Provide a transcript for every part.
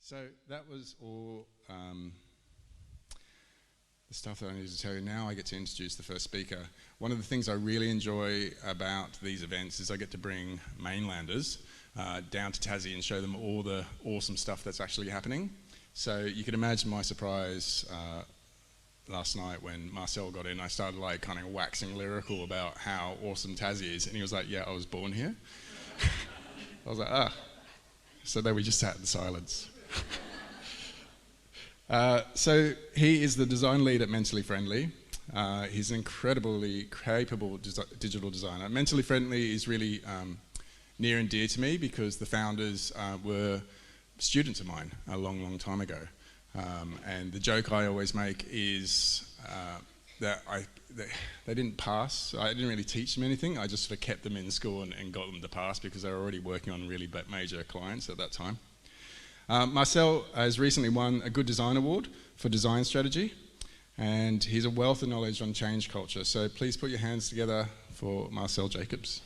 So that was all the stuff that I needed to tell you. Now I get to introduce the first speaker. One of the things I really enjoy about these events is I get to bring mainlanders down to Tassie and show them all the awesome stuff that's actually happening. So you can imagine my surprise last night when Marcel got in. I started like kind of waxing lyrical about how awesome Tassie is, and he was like, "Yeah, I was born here." I was like, "Ah." So then we just sat in silence. So he is the design lead at Mentally Friendly. He's an incredibly capable digital designer. Mentally Friendly is really near and dear to me because the founders were students of mine a long, long time ago. And the joke I always make is that they didn't pass. I didn't really teach them anything. I just sort of kept them in school and got them to pass because they were already working on really major clients at that time. Marcel has recently won a Good Design Award for design strategy, and he's a wealth of knowledge on change culture. So please put your hands together for Marcel Jacobs.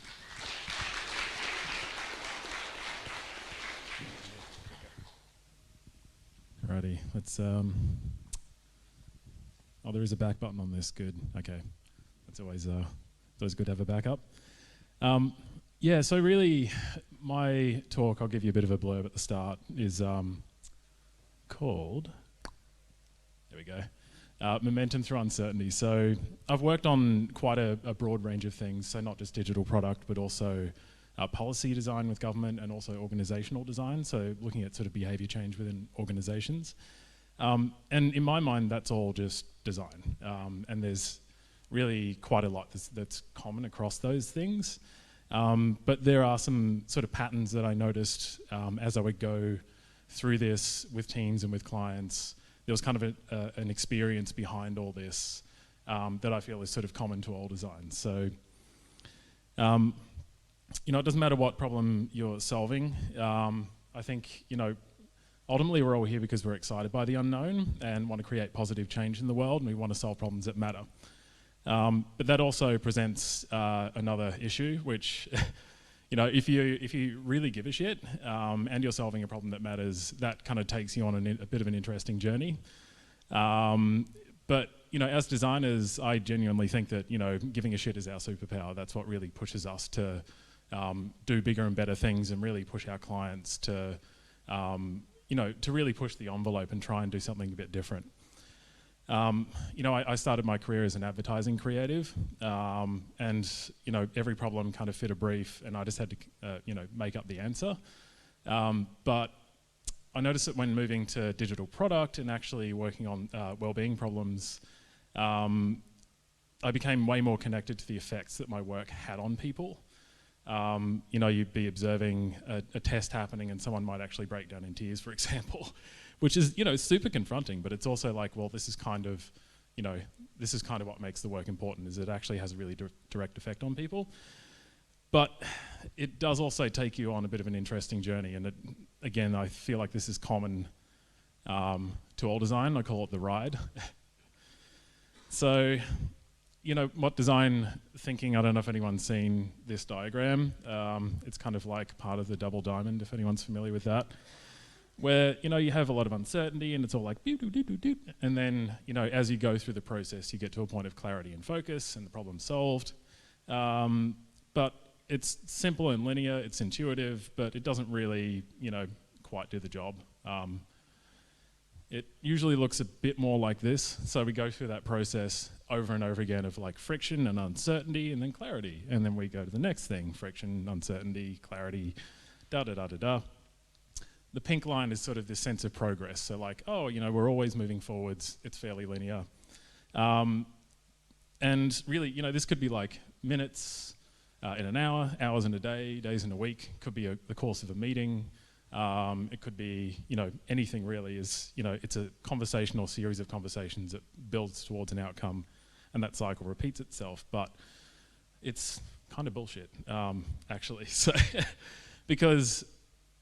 Alrighty, let's oh, there is a back button on this, good, okay. It's always good to have a backup. Yeah, so really, my talk, I'll give you a bit of a blurb at the start, is called, there we go, Momentum Through Uncertainty. So I've worked on quite a broad range of things, so not just digital product, but also policy design with government and also organizational design, so looking at sort of behavior change within organizations. And in my mind, that's all just design. And there's really quite a lot that's common across those things. But there are some sort of patterns that I noticed as I would go through this with teams and with clients. There was kind of an experience behind all this that I feel is sort of common to all design. So, you know, it doesn't matter what problem you're solving. I think, you know, ultimately we're all here because we're excited by the unknown and want to create positive change in the world, and we want to solve problems that matter. But that also presents another issue, which, you know, if you really give a shit and you're solving a problem that matters, that kind of takes you on a bit of an interesting journey. But, you know, as designers, I genuinely think that, you know, giving a shit is our superpower. That's what really pushes us to do bigger and better things and really push our clients to, you know, to really push the envelope and try and do something a bit different. You know, I started my career as an advertising creative, and, you know, every problem kind of fit a brief, and I just had to, you know, make up the answer. But I noticed that when moving to digital product and actually working on well-being problems, I became way more connected to the effects that my work had on people. You know, you'd be observing a test happening and someone might actually break down in tears, for example. Which is, you know, super confronting, but it's also like, well, this is kind of, you know, this is kind of what makes the work important, is it actually has a really direct effect on people. But it does also take you on a bit of an interesting journey, and again, I feel like this is common to all design. I call it the ride. So, you know, what design thinking, I don't know if anyone's seen this diagram. It's kind of like part of the double diamond, if anyone's familiar with that. Where, you know, you have a lot of uncertainty and it's all like doot, doot, doot, doot, doot. And then, you know, as you go through the process, you get to a point of clarity and focus and the problem's solved. But it's simple and linear, it's intuitive, but it doesn't really, you know, quite do the job. It usually looks a bit more like this. So we go through that process over and over again of like friction and uncertainty and then clarity. And then we go to the next thing, friction, uncertainty, clarity, da da da da da. The pink line is sort of this sense of progress. So like, oh, you know, we're always moving forwards. It's fairly linear. And really, you know, this could be like minutes in an hour, hours in a day, days in a week. Could be the course of a meeting. It could be, you know, anything really is, you know, it's a conversational series of conversations that builds towards an outcome, and that cycle repeats itself. But it's kind of bullshit, actually. So, because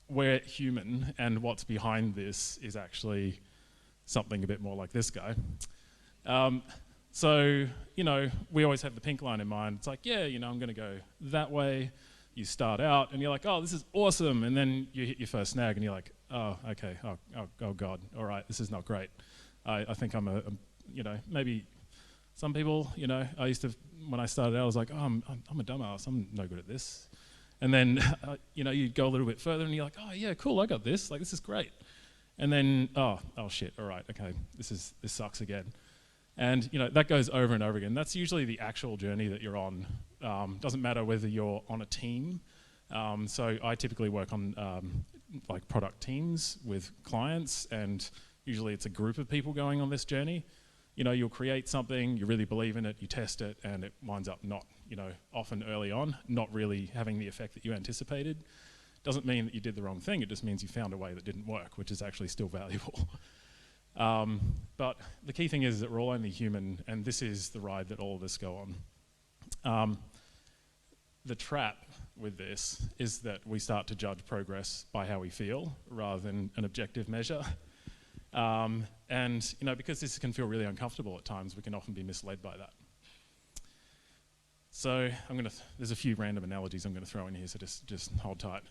we're human, and what's behind this is actually something a bit more like this guy. So, you know, we always have the pink line in mind. It's like, yeah, you know, I'm gonna go that way. You start out and you're like, oh, this is awesome. And then you hit your first snag and you're like, oh, okay, oh God, all right, this is not great. I think I'm maybe some people, I used to, when I started out, I was like, oh, I'm a dumbass, I'm no good at this. And then, you go a little bit further and you're like, oh yeah, cool, I got this, like this is great. And then, oh shit, all right, okay, this sucks again. And that goes over and over again. That's usually the actual journey that you're on. Doesn't matter whether you're on a team. So I typically work on like product teams with clients, and usually it's a group of people going on this journey. You'll create something, you really believe in it, you test it, and it winds up not, often early on, not really having the effect that you anticipated. Doesn't mean that you did the wrong thing, it just means you found a way that didn't work, which is actually still valuable. But the key thing is that we're all only human, and this is the ride that all of us go on. The trap with this is that we start to judge progress by how we feel rather than an objective measure. And because this can feel really uncomfortable at times, we can often be misled by that. So there's a few random analogies I'm going to throw in here, so just hold tight.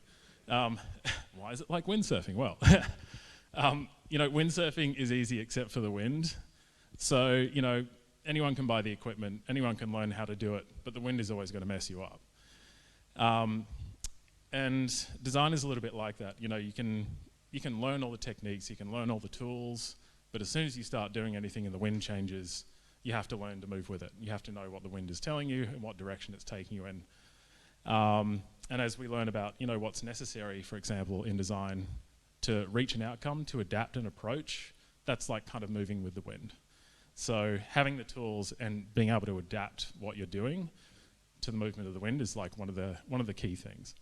Why is it like windsurfing? Well, windsurfing is easy except for the wind. So, anyone can buy the equipment, anyone can learn how to do it, but the wind is always going to mess you up. And design is a little bit like that. You can learn all the techniques, you can learn all the tools, but as soon as you start doing anything and the wind changes, you have to learn to move with it. You have to know what the wind is telling you and what direction it's taking you in. And as we learn about, what's necessary, for example, in design to reach an outcome, to adapt an approach, that's like kind of moving with the wind. So having the tools and being able to adapt what you're doing to the movement of the wind is like one of the key things.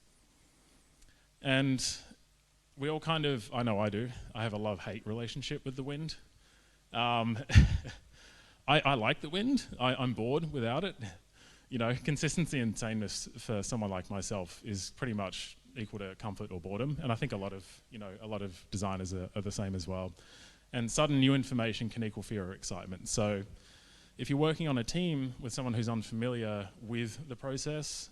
And we all kind of, I know I do, I have a love-hate relationship with the wind. I like the wind, I'm bored without it. Consistency and sameness for someone like myself is pretty much equal to comfort or boredom, and I think a lot of designers are the same as well. And sudden new information can equal fear or excitement. So if you're working on a team with someone who's unfamiliar with the process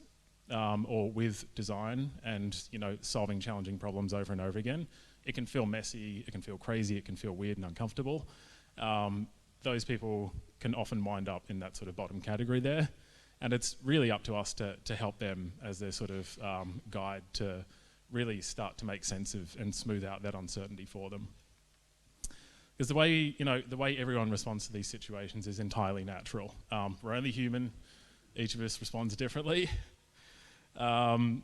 or with design and solving challenging problems over and over again, it can feel messy, it can feel crazy, it can feel weird and uncomfortable. Those people can often wind up in that sort of bottom category there. And it's really up to us to help them as their sort of guide to really start to make sense of and smooth out that uncertainty for them. Because the way everyone responds to these situations is entirely natural. We're only human, each of us responds differently. And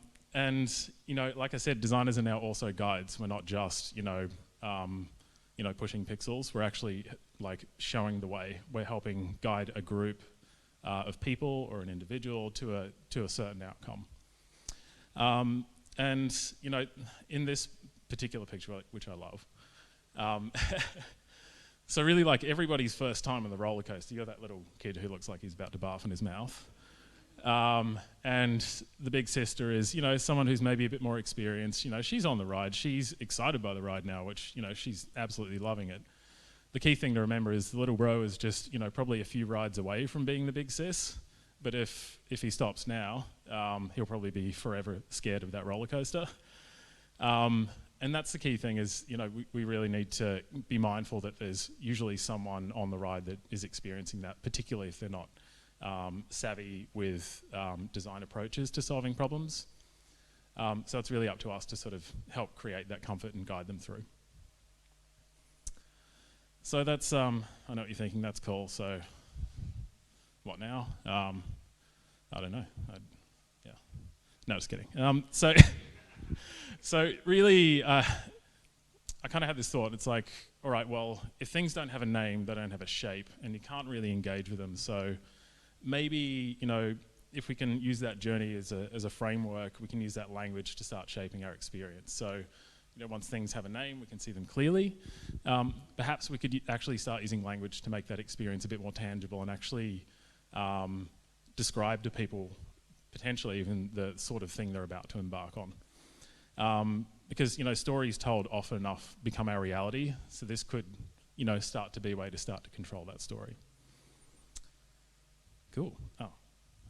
like I said, designers are now also guides. We're not just pushing pixels. We're actually like showing the way. We're helping guide a group of people or an individual to a certain outcome. And in this particular picture, which I love, so really like everybody's first time on the roller coaster, you're that little kid who looks like he's about to barf in his mouth. And the big sister is, someone who's maybe a bit more experienced. She's on the ride. She's excited by the ride now, which, she's absolutely loving it. The key thing to remember is the little bro is just, probably a few rides away from being the big sis. But if he stops now, he'll probably be forever scared of that roller coaster. And that's the key thing is, we really need to be mindful that there's usually someone on the ride that is experiencing that, particularly if they're not savvy with design approaches to solving problems. So it's really up to us to sort of help create that comfort and guide them through. So that's, I know what you're thinking, that's cool, so what now? I don't know, yeah. No, just kidding. So really, I kind of had this thought, it's like, all right, well, if things don't have a name, they don't have a shape, and you can't really engage with them, so maybe, if we can use that journey as a framework, we can use that language to start shaping our experience. So, once things have a name, we can see them clearly. Perhaps we could actually start using language to make that experience a bit more tangible and actually describe to people potentially even the sort of thing they're about to embark on. Because, stories told often enough become our reality, so this could, start to be a way to start to control that story. Cool. Oh,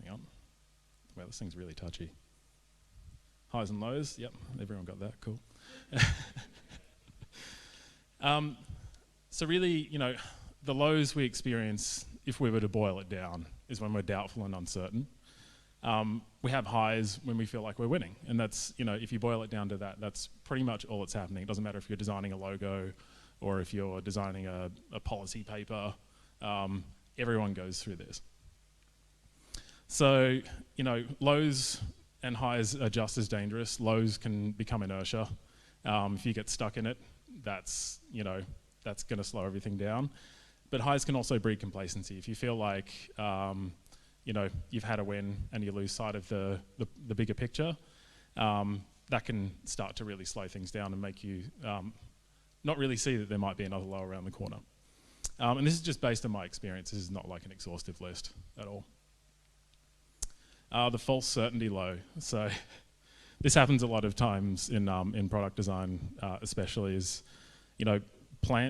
hang on. Wow, this thing's really touchy. Highs and lows. Yep, everyone got that. Cool. So really, the lows we experience, if we were to boil it down, is when we're doubtful and uncertain. We have highs when we feel like we're winning, and that's, if you boil it down to that, that's pretty much all that's happening. It doesn't matter if you're designing a logo or if you're designing a policy paper, everyone goes through this. So, lows and highs are just as dangerous. Lows can become inertia. If you get stuck in it, that's going to slow everything down. But highs can also breed complacency. If you feel like, you've had a win and you lose sight of the bigger picture, that can start to really slow things down and make you not really see that there might be another low around the corner. And this is just based on my experience. This is not like an exhaustive list at all. The false certainty low. So this happens a lot of times in product design, especially is,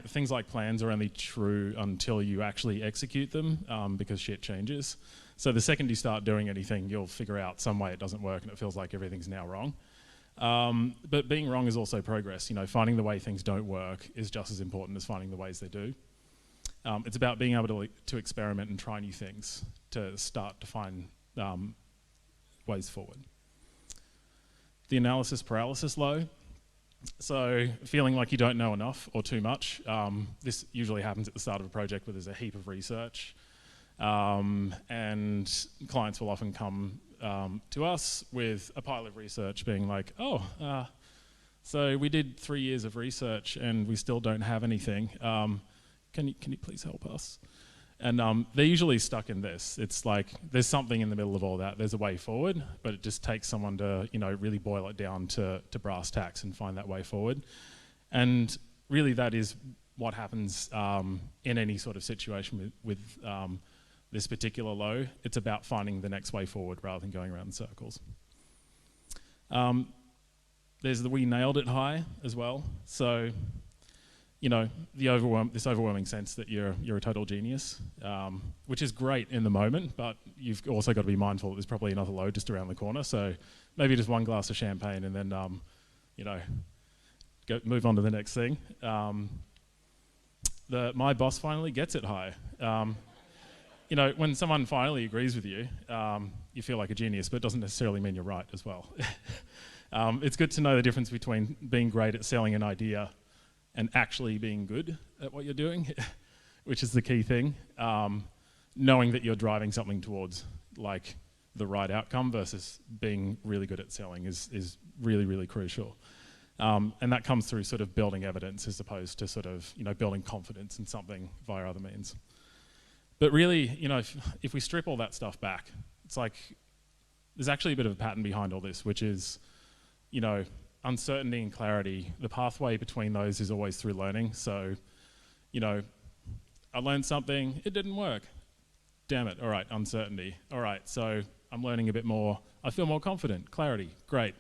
things like plans are only true until you actually execute them, because shit changes. So the second you start doing anything, you'll figure out some way it doesn't work and it feels like everything's now wrong. But being wrong is also progress. Finding the way things don't work is just as important as finding the ways they do. It's about being able to experiment and try new things to start to find ways forward. The analysis paralysis low. So feeling like you don't know enough or too much. This usually happens at the start of a project where there's a heap of research. And clients will often come to us with a pile of research being like, so we did 3 years of research and we still don't have anything. Can you please help us? And they're usually stuck in this. It's like there's something in the middle of all that. There's a way forward, but it just takes someone to really boil it down to brass tacks and find that way forward. And really that is what happens in any sort of situation with this particular low. It's about finding the next way forward rather than going around in circles. There's the we nailed it high as well. So, this overwhelming sense that you're a total genius, which is great in the moment, but you've also got to be mindful that there's probably another low just around the corner. So maybe just one glass of champagne and then, move on to the next thing. My boss finally gets it high. When someone finally agrees with you, you feel like a genius, but it doesn't necessarily mean you're right as well. It's good to know the difference between being great at selling an idea and actually being good at what you're doing, which is the key thing. Knowing that you're driving something towards like the right outcome versus being really good at selling is really, really crucial. And that comes through sort of building evidence as opposed to sort of, building confidence in something via other means. But really, if we strip all that stuff back, it's like there's actually a bit of a pattern behind all this, which is, uncertainty and clarity. The pathway between those is always through learning. So, I learned something, it didn't work. Damn it, all right, uncertainty. All right, so I'm learning a bit more. I feel more confident, clarity, great.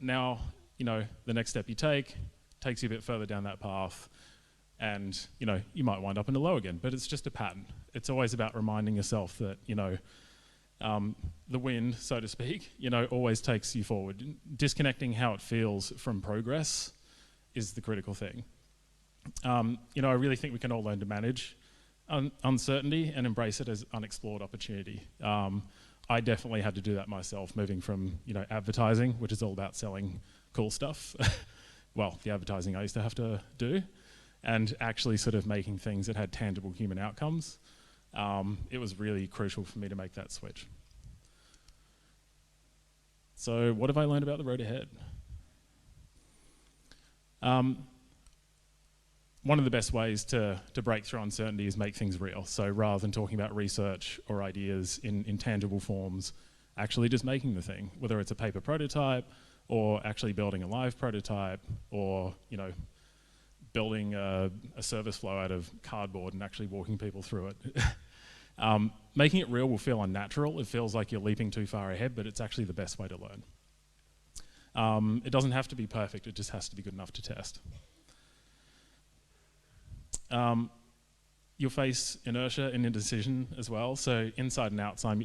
Now, the next step you takes you a bit further down that path. And, you might wind up in a low again, but it's just a pattern. It's always about reminding yourself that, the wind, so to speak, always takes you forward. Disconnecting how it feels from progress is the critical thing. I really think we can all learn to manage uncertainty and embrace it as unexplored opportunity. I definitely had to do that myself, moving from, advertising, which is all about selling cool stuff. Well, the advertising I used to have to do, and actually sort of making things that had tangible human outcomes. It was really crucial for me to make that switch. So what have I learned about the road ahead? One of the best ways to break through uncertainty is make things real. So rather than talking about research or ideas in tangible forms, actually just making the thing, whether it's a paper prototype or actually building a live prototype or, building a service flow out of cardboard and actually walking people through it. Making it real will feel unnatural. It feels like you're leaping too far ahead, but it's actually the best way to learn. It doesn't have to be perfect, it just has to be good enough to test. You'll face inertia and indecision as well. So inside and outside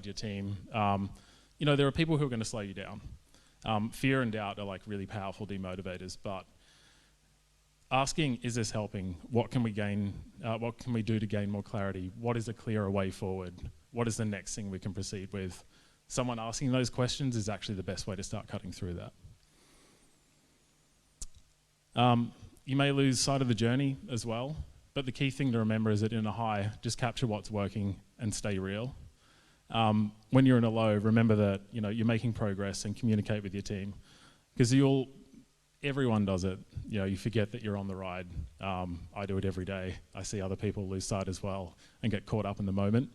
your team, there are people who are going to slow you down. Fear and doubt are like really powerful demotivators, but asking, is this helping? What can we gain? What can we do to gain more clarity? What is a clearer way forward? What is the next thing we can proceed with? Someone asking those questions is actually the best way to start cutting through that. You may lose sight of the journey as well, but the key thing to remember is that in a high, just capture what's working and stay real. When you're in a low, remember that you're making progress and communicate with your team, because everyone does it. You forget that you're on the ride. I do it every day. I see other people lose sight as well and get caught up in the moment.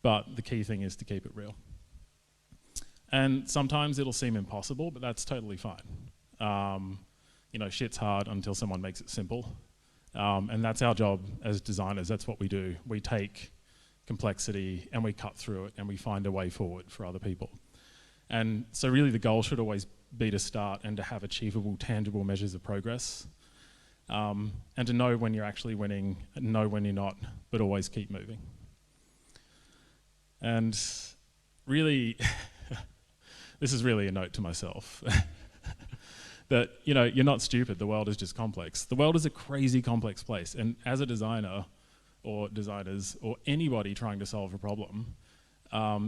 But the key thing is to keep it real. And sometimes it'll seem impossible, but that's totally fine. Shit's hard until someone makes it simple. And that's our job as designers. That's what we do. We take complexity and we cut through it and we find a way forward for other people. And so really the goal should always be to start and to have achievable, tangible measures of progress. And to know when you're actually winning and know when you're not, but always keep moving. And really, this is really a note to myself. That you're not stupid, the world is just complex. The world is a crazy complex place, and as a designer or designers or anybody trying to solve a problem,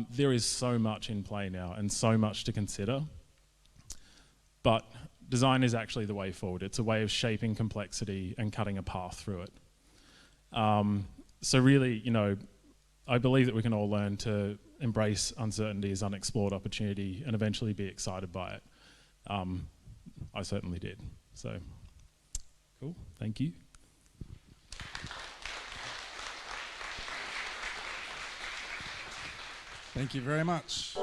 there is so much in play now and so much to consider. But design is actually the way forward. It's a way of shaping complexity and cutting a path through it. So really, I believe that we can all learn to embrace uncertainty as unexplored opportunity and eventually be excited by it. I certainly did. So, cool, thank you. Thank you very much.